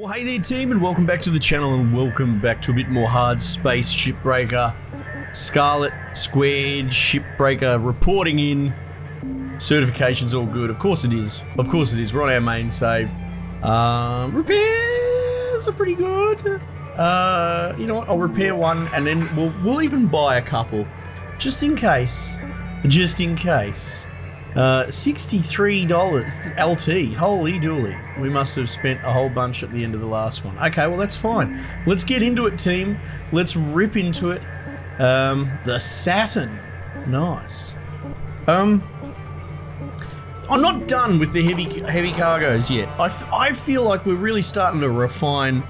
Well, hey there team, and welcome back to the channel, and welcome back to a bit more Hardspace Shipbreaker. Scarlet Squared Shipbreaker reporting in. Certification's all good. Of course it is. Of course it is. We're on our main save. Repairs are pretty good. You know what? I'll repair one, and then we'll even buy a couple, just in case. Just in case. $63 LT. Holy dooly. We must have spent a whole bunch at the end of the last one. Okay, well that's fine. Let's get into it, team. Let's rip into it. The Saturn. Nice. I'm not done with the heavy cargoes yet. I feel like we're really starting to refine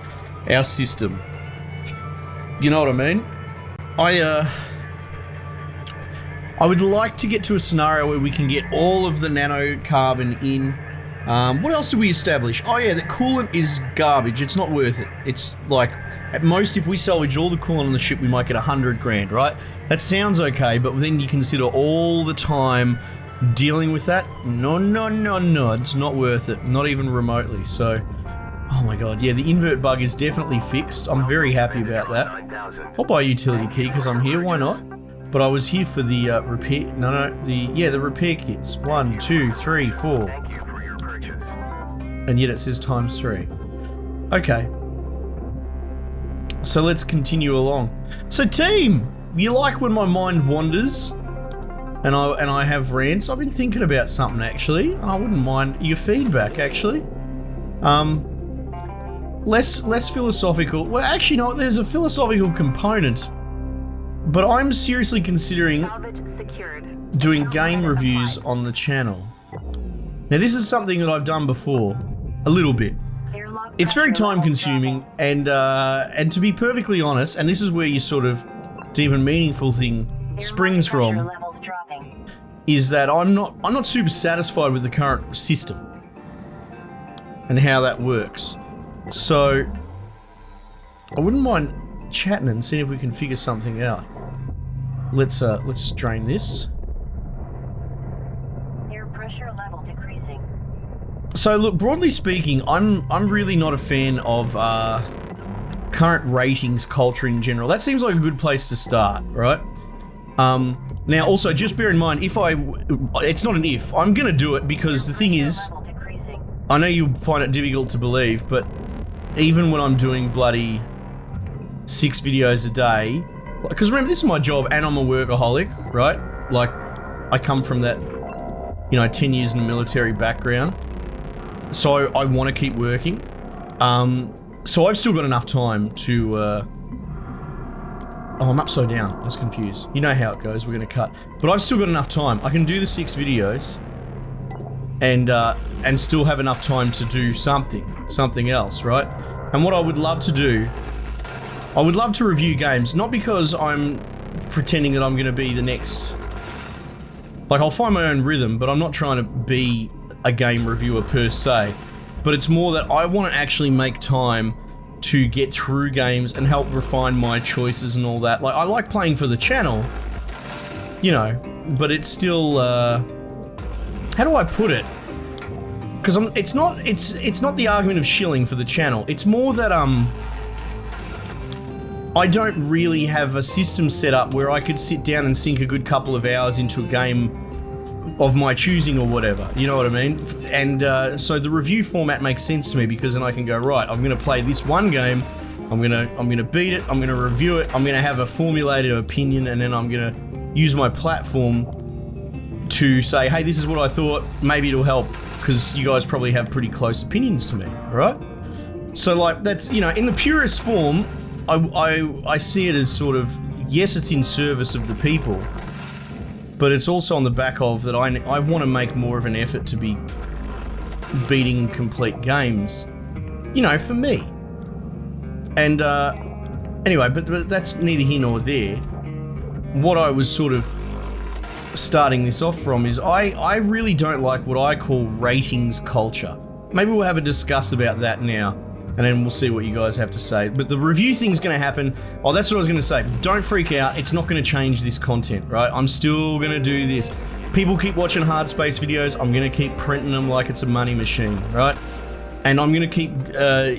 our system. You know what I mean? I would like to get to a scenario where we can get all of the nanocarbon in. What else did we establish? Oh yeah, that coolant is garbage. It's not worth it. It's like, at most, if we salvage all the coolant on the ship, we might get 100 grand, right? That sounds okay, but then you consider all the time dealing with that. No, it's not worth it. Not even remotely, so... Oh my god, yeah, the invert bug is definitely fixed. I'm very happy about that. I'll buy a utility key because I'm here, why not? But I was here for the repair. The repair kits. 1, 2, 3, 4. Thank you for your purchase. And yet it says times 3. Okay. So let's continue along. So team, you like when my mind wanders, and I have rants? I've been thinking about something actually, and I wouldn't mind your feedback actually. Less philosophical. Well, actually, no. There's a philosophical component. But I'm seriously considering doing game reviews on the channel. Now this is something that I've done before, a little bit. It's very time consuming, and to be perfectly honest, and this is where your sort of deep and meaningful thing springs from, is that I'm not super satisfied with the current system and how that works. So I wouldn't mind chatting and seeing if we can figure something out. Let's drain this. Air pressure level decreasing. So look, broadly speaking, I'm really not a fan of current ratings culture in general. That seems like a good place to start, right? Now also just bear in mind, it's not an if, I'm gonna do it because the thing is, I know you find it difficult to believe, but even when I'm doing bloody 6 videos a day, because remember, this is my job and I'm a workaholic, right? Like, I come from that, 10 years in the military background, so I want to keep working. So I've still got enough time to, oh, I'm upside down, I was confused. You know how it goes, we're going to cut. But I've still got enough time. I can do the 6 videos and still have enough time to do something else, right? And what I would love to do, I would love to review games, not because I'm pretending that I'm going to be the next... Like, I'll find my own rhythm, but I'm not trying to be a game reviewer per se. But it's more that I want to actually make time to get through games and help refine my choices and all that. Like, I like playing for the channel, but it's still, how do I put it? Because it's not the argument of shilling for the channel. It's more that, I don't really have a system set up where I could sit down and sink a good couple of hours into a game of my choosing or whatever, you know what I mean? And so the review format makes sense to me because then I can go, right, I'm gonna play this one game, I'm gonna beat it, I'm gonna review it, I'm gonna have a formulated opinion, and then I'm gonna use my platform to say, hey, this is what I thought, maybe it'll help, because you guys probably have pretty close opinions to me, right? So like, that's, in the purest form, I see it as sort of, yes, it's in service of the people, but it's also on the back of that I want to make more of an effort to be beating complete games, for me. And anyway, but that's neither here nor there. What I was sort of starting this off from is I really don't like what I call ratings culture. Maybe we'll have a discuss about that now, and then we'll see what you guys have to say. But the review thing's gonna happen. Oh, that's what I was gonna say. Don't freak out, it's not gonna change this content, right? I'm still gonna do this. People keep watching Hardspace videos, I'm gonna keep printing them like it's a money machine, right? And I'm going to keep,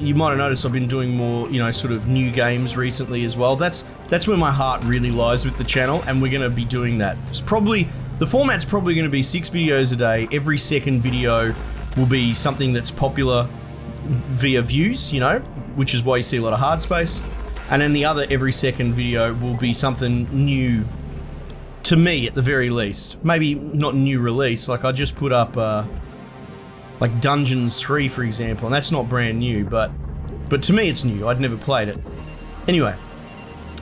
you might have noticed I've been doing more, sort of new games recently as well. That's where my heart really lies with the channel, and we're going to be doing that. The format's probably going to be 6 videos a day. Every second video will be something that's popular via views, which is why you see a lot of Hardspace. And then the other every second video will be something new to me at the very least. Maybe not new release, like I just put up like Dungeons 3 for example, and that's not brand new, but to me it's new. I'd never played it. Anyway,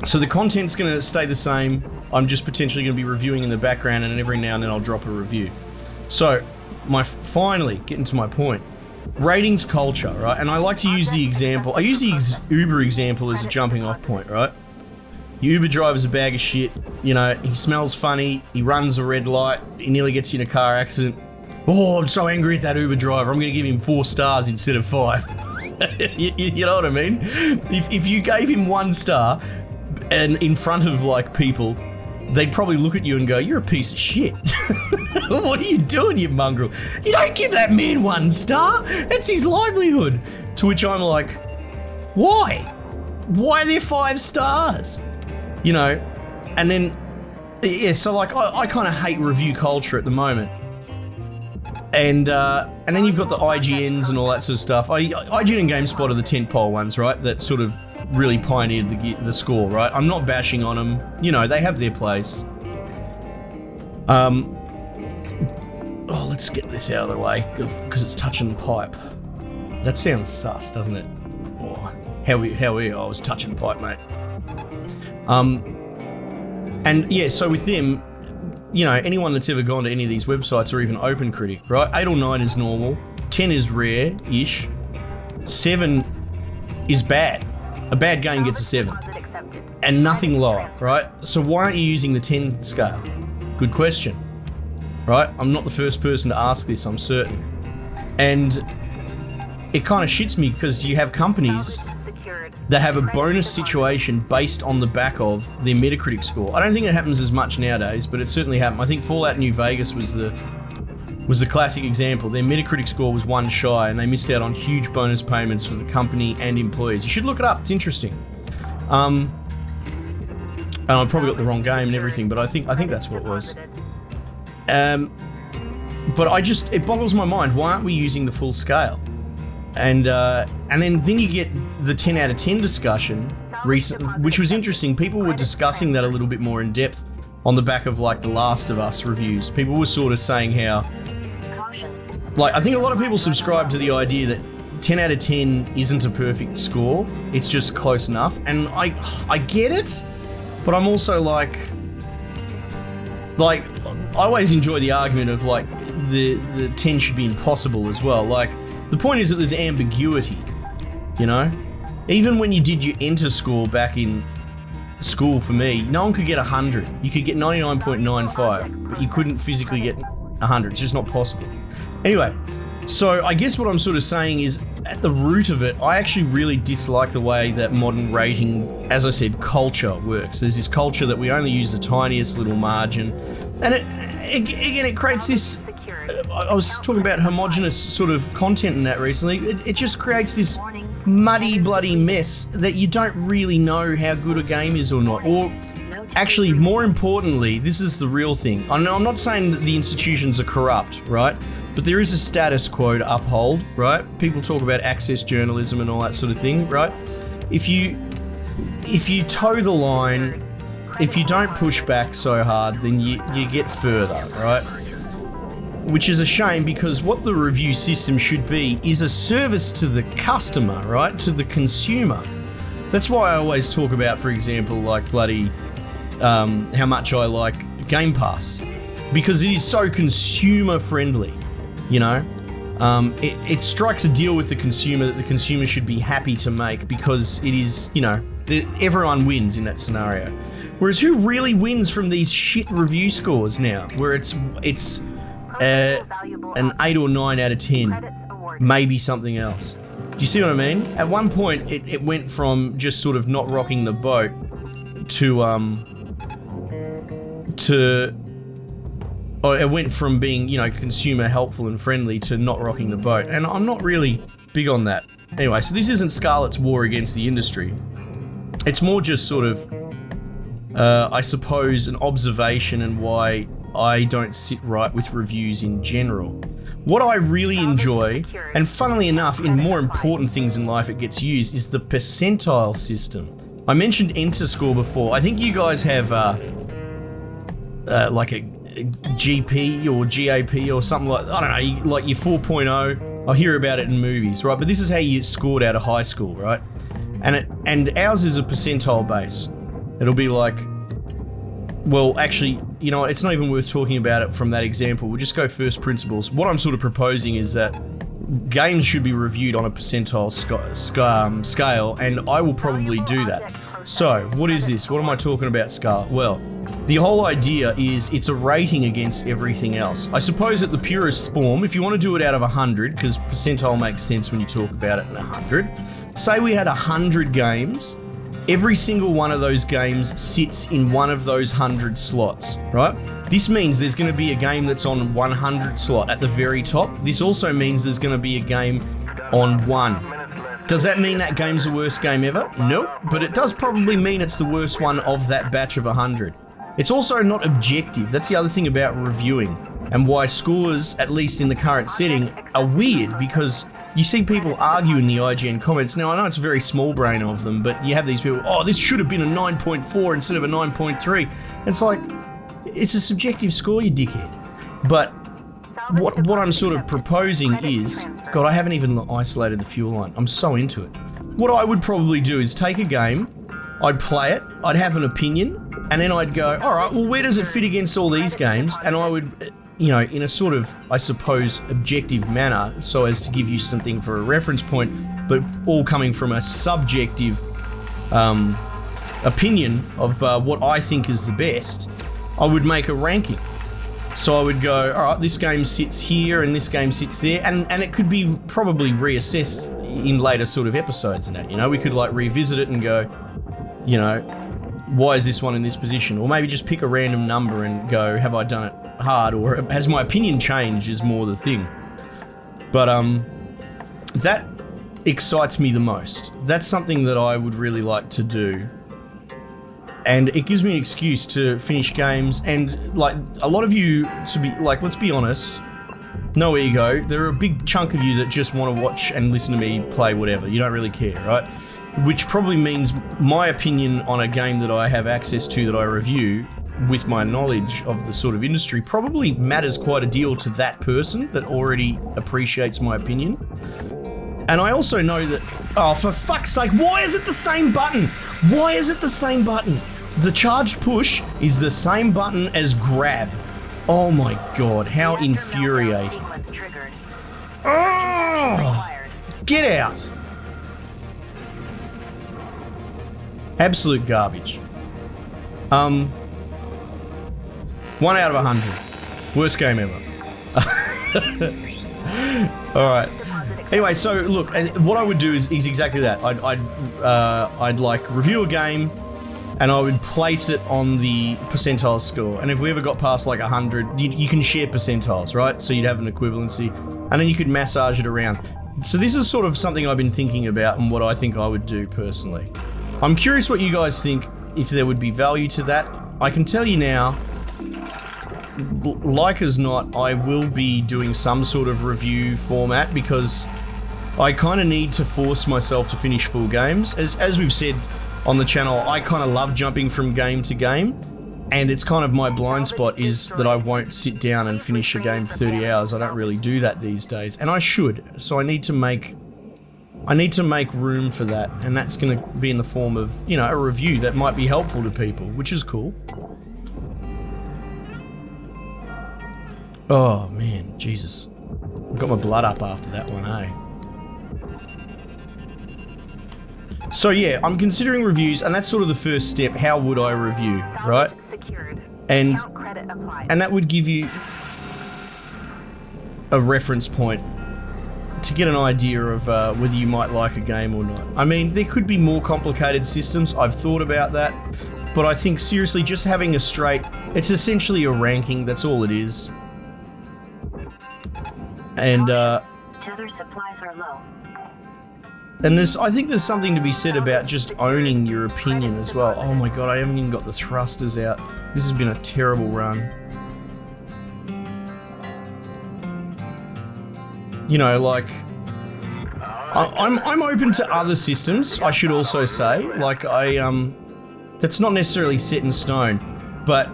so the content's going to stay the same. I'm just potentially going to be reviewing in the background, and every now and then I'll drop a review. So, finally, getting to my point. Ratings culture, right? And I like to use the example. I use the Uber example as a jumping off point, right? Your Uber driver's a bag of shit. He smells funny. He runs a red light. He nearly gets you in a car accident. Oh, I'm so angry at that Uber driver. I'm going to give him 4 stars instead of 5. you know what I mean? If you gave him 1 star and in front of like people, they'd probably look at you and go, "You're a piece of shit." What are you doing, you mongrel? You don't give that man 1 star. That's his livelihood. To which I'm like, why? Why are there 5 stars? And then, yeah, so like I kind of hate review culture at the moment. And then you've got the IGNs and all that sort of stuff. IGN and GameSpot are the tentpole ones, right? That sort of really pioneered the score, right? I'm not bashing on them. They have their place. Let's get this out of the way because it's touching the pipe. That sounds sus, doesn't it? Oh, how are you? I was touching the pipe, mate. And yeah, so with them, anyone that's ever gone to any of these websites or even OpenCritic, right? 8 or 9 is normal, 10 is rare-ish, 7 is bad. A bad game gets a 7, and nothing lower, right? So why aren't you using the 10 scale? Good question, right? I'm not the first person to ask this, I'm certain. And it kind of shits me because you have companies that have a bonus situation based on the back of their Metacritic score. I don't think it happens as much nowadays, but it certainly happened. I think Fallout New Vegas was the classic example. Their Metacritic score was 1 shy, and they missed out on huge bonus payments for the company and employees. You should look it up. It's interesting. And I probably got the wrong game and everything, but I think that's what it was. But it boggles my mind. Why aren't we using the full scale? And then you get the 10 out of 10 discussion recently, which was interesting. People were discussing that a little bit more in depth on the back of like the Last of Us reviews. People were sort of saying how, like, I think a lot of people subscribe to the idea that 10 out of 10 isn't a perfect score. It's just close enough. And I get it, but I'm also like I always enjoy the argument of like the 10 should be impossible as well. Like, the point is that there's ambiguity, Even when you did your enter score back in school for me, no one could get 100. You could get 99.95, but you couldn't physically get 100. It's just not possible. Anyway, so I guess what I'm sort of saying is, at the root of it, I actually really dislike the way that modern rating, as I said, culture works. There's this culture that we only use the tiniest little margin, and it creates this... I was talking about homogenous sort of content in that recently. It just creates this muddy, bloody mess that you don't really know how good a game is or not. Or actually, more importantly, this is the real thing. I'm not saying that the institutions are corrupt, right? But there is a status quo to uphold, right? People talk about access journalism and all that sort of thing, right? If you toe the line, if you don't push back so hard, then you get further, right? Which is a shame, because what the review system should be is a service to the customer, right? To the consumer. That's why I always talk about, for example, like bloody how much I like Game Pass, because it is so consumer friendly, It strikes a deal with the consumer that the consumer should be happy to make, because it is, everyone wins in that scenario. Whereas who really wins from these shit review scores now, where it's an 8 or 9 out of 10, maybe something else. Do you see what I mean? At one point, it went from just sort of not rocking the boat it went from being, consumer helpful and friendly to not rocking the boat. And I'm not really big on that. Anyway, so this isn't Scarlett's war against the industry. It's more just sort of, I suppose, an observation and why I don't sit right with reviews in general. What I really enjoy, and funnily enough, in more important things in life it gets used, is the percentile system. I mentioned Enter Score before. I think you guys have like a GP or GAP or something like, I don't know, like your 4.0. I hear about it in movies, right? But this is how you scored out of high school, right? And ours is a percentile base. It'll be like, well, actually, you know, it's not even worth talking about it from that example. We'll just go first principles. What I'm sort of proposing is that games should be reviewed on a percentile scale, and I will probably do that. So, what is this? What am I talking about, Scarlett? Well, the whole idea is it's a rating against everything else. I suppose at the purest form, if you want to do it out of 100, because percentile makes sense when you talk about it in 100, say we had 100 games, every single one of those games sits in one of those 100 slots, right? This means there's going to be a game that's on 100 slot at the very top. This also means there's going to be a game on 1. Does that mean that game's the worst game ever? Nope, but it does probably mean it's the worst one of that batch of 100. It's also not objective. That's the other thing about reviewing, and why scores, at least in the current setting, are weird, because you see people argue in the IGN comments. Now, I know it's a very small brain of them, but you have these people, oh, this should have been a 9.4 instead of a 9.3. And it's like, it's a subjective score, you dickhead. But what I'm sort of proposing is, God, I haven't even isolated the fuel line. I'm so into it. What I would probably do is take a game, I'd play it, I'd have an opinion, and then I'd go, all right, well, where does it fit against all these games? And I would, you know, in a sort of, I suppose, objective manner, so as to give you something for a reference point, but all coming from a subjective opinion of what I think is the best, I would make a ranking. So I would go, all right, this game sits here and this game sits there, and it could be probably reassessed in later sort of episodes and that, you know, we could like revisit it and go, you know, why is this one in this position? Or maybe just pick a random number and go, have I done it hard, or has my opinion changed is more the thing. But that excites me the most. That's something that I would really like to do. And it gives me an excuse to finish games, and like a lot of you, to be like, let's be honest, no ego, there are a big chunk of you that just want to watch and listen to me play whatever. You don't really care, right? Which probably means my opinion on a game that I have access to that I review with my knowledge of the sort of industry probably matters quite a deal to that person that already appreciates my opinion. And I also know that, oh, for fuck's sake, why is it the same button? Why is it the same button? The charged push is the same button as grab. Oh my god, how infuriating. Oh, get out. Absolute garbage. 1 out of 100. Worst game ever. Alright. Anyway, so look, what I would do is exactly that. I'd like review a game, and I would place it on the percentile score. And if we ever got past like 100, you can share percentiles, right? So you'd have an equivalency, and then you could massage it around. So this is sort of something I've been thinking about and what I think I would do personally. I'm curious what you guys think, if there would be value to that. I can tell you now, like as not, I will be doing some sort of review format, because I kind of need to force myself to finish full games. As we've said on the channel, I kind of love jumping from game to game, and it's kind of my blind spot is that I won't sit down and finish a game for 30 hours. I don't really do that these days, and I should. So I need to make room for that, and that's going to be in the form of, you know, a review that might be helpful to people, which is cool. Oh man, Jesus. I got my blood up after that one, eh? So yeah, I'm considering reviews, and that's sort of the first step. How would I review, right? And that would give you a reference point to get an idea of whether you might like a game or not. I mean, there could be more complicated systems. I've thought about that, but I think seriously, just having a straight, it's essentially a ranking. That's all it is. And tether supplies are low. And I think there's something to be said about just owning your opinion as well. Oh my god, I haven't even got the thrusters out. This has been a terrible run. You know, like, I'm open to other systems, I should also say. Like, that's not necessarily set in stone, but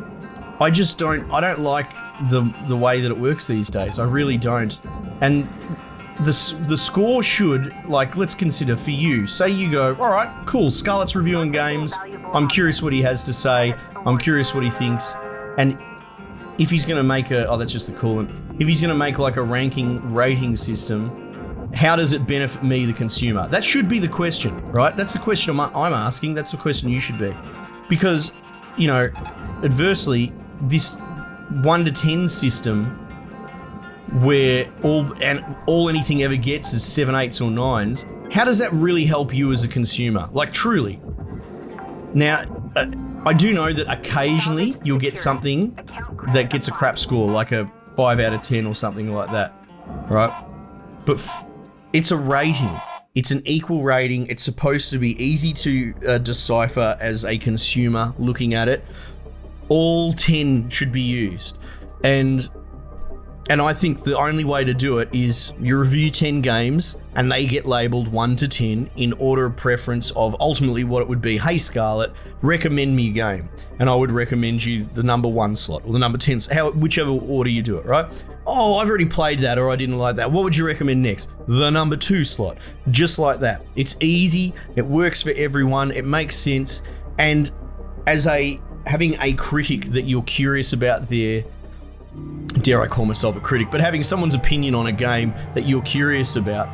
I don't like the way that it works these days. I really don't. And the score should, like, let's consider for you, say you go, all right, cool, Scarlett's reviewing games, I'm curious what he has to say, I'm curious what he thinks, and if he's going to make that's just the coolant, if he's going to make like a rating system, how does it benefit me, the consumer? That should be the question, right? That's the question I'm asking, that's the question you should be. Because, you know, adversely, this 1 to 10 system where all anything ever gets is 7, 8s or 9s, how does that really help you as a consumer? Like, truly. Now, I do know that occasionally you'll get something that gets a crap score, like a 5 out of 10 or something like that, right? But it's a rating. It's an equal rating. It's supposed to be easy to decipher as a consumer looking at it. All 10 should be used. And I think the only way to do it is you review 10 games and they get labelled 1 to 10 in order of preference of ultimately what it would be. Hey Scarlett, recommend me a game. And I would recommend you the number 1 slot or the number 10, whichever order you do it, right? Oh, I've already played that or I didn't like that. What would you recommend next? The number 2 slot. Just like that. It's easy, it works for everyone, it makes sense. And as having a critic that you're curious about their, dare I call myself a critic, but having someone's opinion on a game that you're curious about,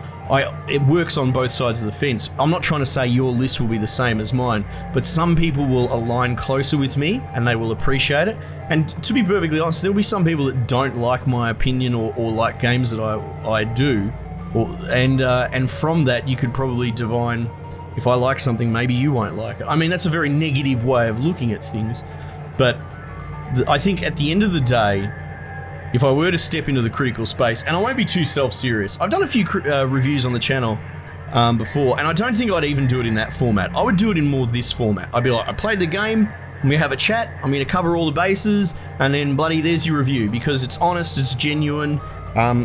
it works on both sides of the fence. I'm not trying to say your list will be the same as mine, but some people will align closer with me and they will appreciate it. And to be perfectly honest, there'll be some people that don't like my opinion or like games that I do, and from that you could probably divine, if I like something, maybe you won't like it. I mean, that's a very negative way of looking at things, but I think at the end of the day, if I were to step into the critical space, and I won't be too self-serious, I've done a few reviews on the channel before, and I don't think I'd even do it in that format. I would do it in more this format. I'd be like, I played the game, I'm gonna have a chat, I'm gonna cover all the bases, and then bloody there's your review, because it's honest, it's genuine,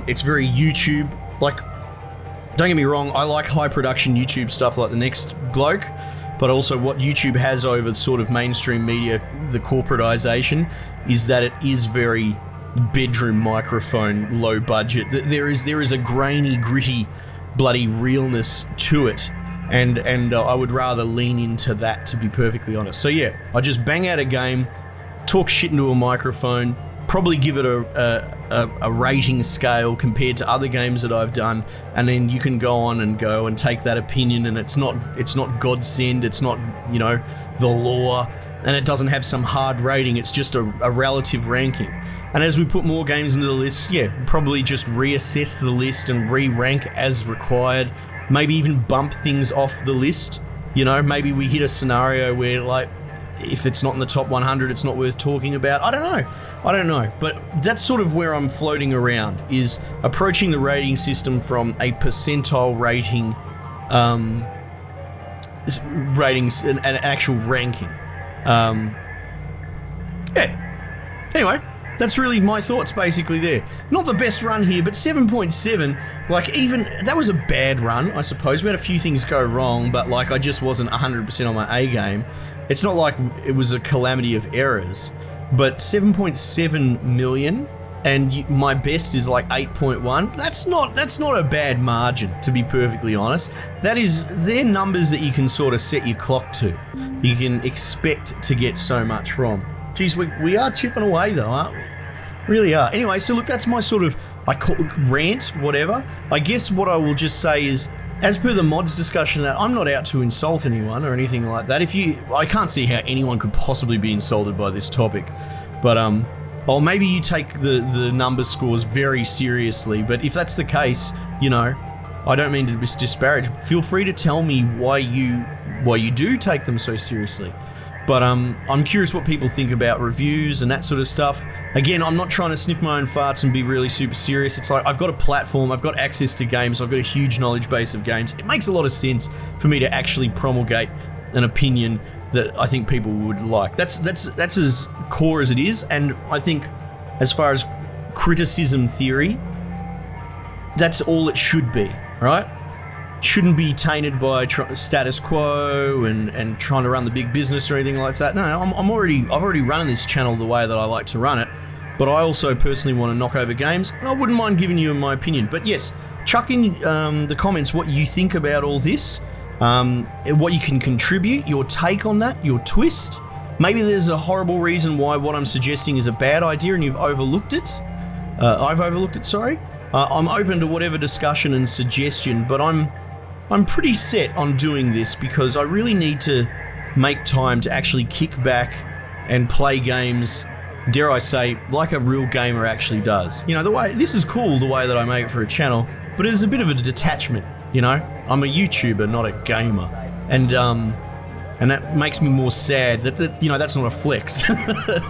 it's very YouTube. Like, don't get me wrong, I like high production YouTube stuff like the next bloke, but also what YouTube has over sort of mainstream media, the corporatization, is that it is very bedroom microphone, low budget. There is a grainy, gritty, bloody realness to it, and I would rather lean into that, to be perfectly honest. So yeah, I just bang out a game, talk shit into a microphone, probably give it a rating scale compared to other games that I've done, and then you can go and take that opinion, and it's not godsend, it's not, you know, the law, and it doesn't have some hard rating, it's just a relative ranking. And as we put more games into the list, yeah, probably just reassess the list and re-rank as required, maybe even bump things off the list, you know, maybe we hit a scenario where, like, if it's not in the top 100, it's not worth talking about. I don't know, but that's sort of where I'm floating around, is approaching the rating system from a percentile rating, ratings, an actual ranking. Yeah. Anyway, that's really my thoughts basically there. Not the best run here, but 7.7, like, even, that was a bad run, I suppose. We had a few things go wrong, but like, I just wasn't 100% on my A game. It's not like it was a calamity of errors, but 7.7 million, and my best is like 8.1. That's not a bad margin, to be perfectly honest. They're numbers that you can sort of set your clock to. You can expect to get so much from. Geez, we are chipping away though, aren't we? Really are. Anyway, so look, that's my sort of, rant, whatever. I guess what I will just say is, as per the mods discussion, that I'm not out to insult anyone or anything like that. I can't see how anyone could possibly be insulted by this topic, but well, maybe you take the number scores very seriously, but if that's the case, you know, I don't mean to disparage. Feel free to tell me why you do take them so seriously. But I'm curious what people think about reviews and that sort of stuff. Again, I'm not trying to sniff my own farts and be really super serious. It's like I've got a platform, I've got access to games, I've got a huge knowledge base of games. It makes a lot of sense for me to actually promulgate an opinion that I think people would like. That's as core as it is, and I think as far as criticism theory, that's all it should be, right? Shouldn't be tainted by status quo and trying to run the big business or anything like that. No, I've already run this channel the way that I like to run it, but I also personally want to knock over games. I wouldn't mind giving you my opinion, but yes, chuck in the comments what you think about all this, what you can contribute, your take on that, your twist. Maybe there's a horrible reason why what I'm suggesting is a bad idea and you've overlooked it. I've overlooked it, sorry. I'm open to whatever discussion and suggestion, but I'm pretty set on doing this because I really need to make time to actually kick back and play games, dare I say, like a real gamer actually does. You know, the way this is cool, the way that I make it for a channel, but it's a bit of a detachment, you know? I'm a YouTuber, not a gamer. And that makes me more sad that you know, that's not a flex.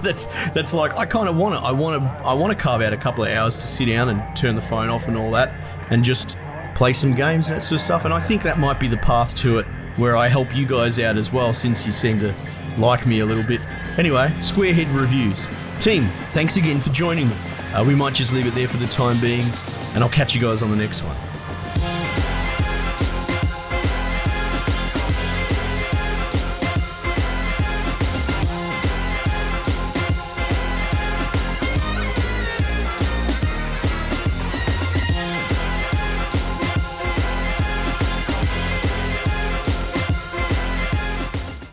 that's like, I kind of want it. I want to carve out a couple of hours to sit down and turn the phone off and all that and just play some games and that sort of stuff, and I think that might be the path to it, where I help you guys out as well, since you seem to like me a little bit. Anyway, Squarehead Reviews. Team, thanks again for joining me. We might just leave it there for the time being, and I'll catch you guys on the next one.